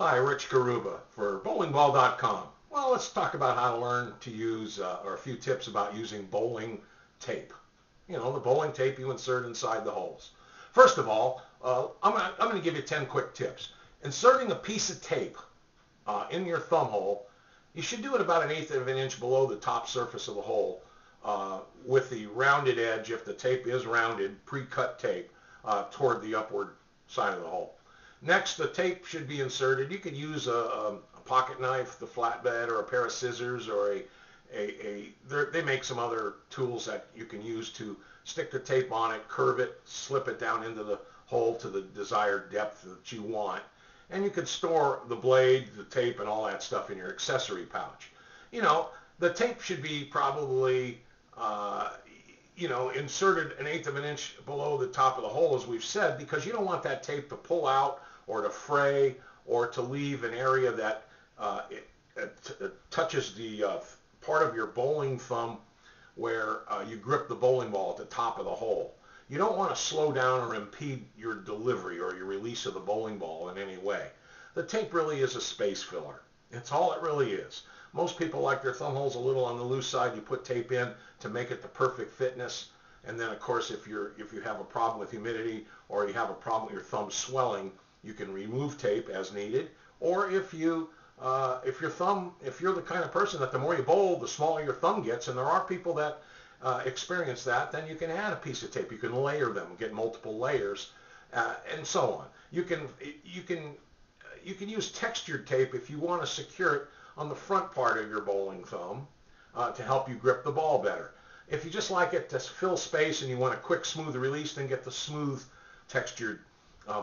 Hi, Rich Garuba for bowlingball.com. Well, let's talk about how to learn to use, or a few tips about using bowling tape. You know, the bowling tape you insert inside the holes. First of all, I'm going to give you 10 quick tips. Inserting a piece of tape in your thumb hole, you should do it about 1/8 of an inch below the top surface of the hole with the rounded edge, if the tape is rounded, pre-cut tape, toward the upward side of the hole. Next, the tape should be inserted. You could use a pocket knife, the flatbed, or a pair of scissors, or they make some other tools that you can use to stick the tape on it, curve it, slip it down into the hole to the desired depth that you want. And you could store the blade, the tape, and all that stuff in your accessory pouch. You know, the tape should be probably inserted 1/8 of an inch below the top of the hole, as we've said, because you don't want that tape to pull out or to fray or to leave an area that it touches the part of your bowling thumb where you grip the bowling ball at the top of the hole. You don't want to slow down or impede your delivery or your release of the bowling ball in any way. The tape really is a space filler. It's all it really is. Most people like their thumb holes a little on the loose side. You put tape in to make it the perfect fitness. And then, of course, if you have a problem with humidity or you have a problem with your thumb swelling, you can remove tape as needed. Or if you're the kind of person that the more you bowl, the smaller your thumb gets, and there are people that experience that, then you can add a piece of tape. You can layer them, get multiple layers, and so on. You can use textured tape if you want to secure it on the front part of your bowling thumb to help you grip the ball better. If you just like it to fill space and you want a quick, smooth release, then get the smooth textured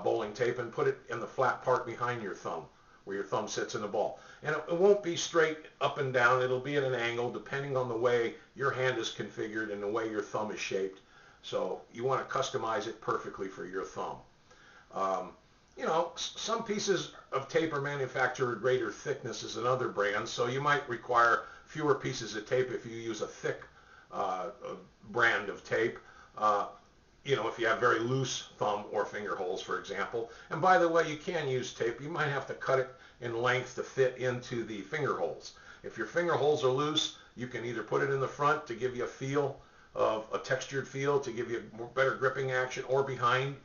bowling tape and put it in the flat part behind your thumb, where your thumb sits in the ball. And it won't be straight up and down. It'll be at an angle depending on the way your hand is configured and the way your thumb is shaped. So you want to customize it perfectly for your thumb. Some pieces of tape are manufactured at greater thicknesses than other brands, so you might require fewer pieces of tape if you use a thick brand of tape. If you have very loose thumb or finger holes, for example. And by the way, you can use tape. You might have to cut it in length to fit into the finger holes. If your finger holes are loose, you can either put it in the front to give you a feel of a textured feel, to give you better gripping action, or behind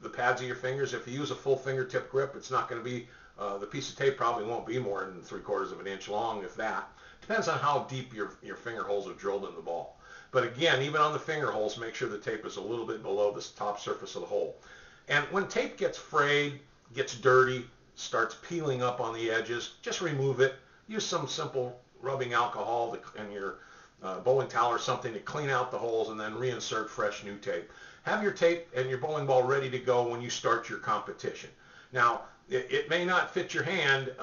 the pads of your fingers. If you use a full fingertip grip, it's not going to be, the piece of tape probably won't be more than 3/4 of an inch long, if that. Depends on how deep your finger holes are drilled in the ball. But again, even on the finger holes, make sure the tape is a little bit below the top surface of the hole. And when tape gets frayed, gets dirty, starts peeling up on the edges, just remove it. Use some simple rubbing alcohol and your bowling towel or something to clean out the holes, and then reinsert fresh new tape. Have your tape and your bowling ball ready to go when you start your competition. Now, it may not fit your hand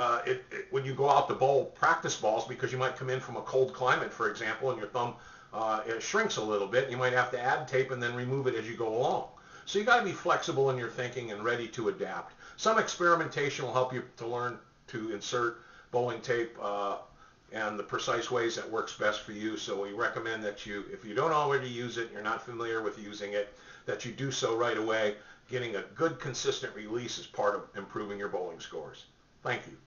when you go out to bowl practice balls, because you might come in from a cold climate, for example, and your thumb it shrinks a little bit. You might have to add tape and then remove it as you go along. So you got to be flexible in your thinking and ready to adapt. Some experimentation will help you to learn to insert bowling tape and the precise ways that works best for you. So we recommend that if you don't already use it, you're not familiar with using it, that you do so right away. Getting a good, consistent release is part of improving your bowling scores. Thank you.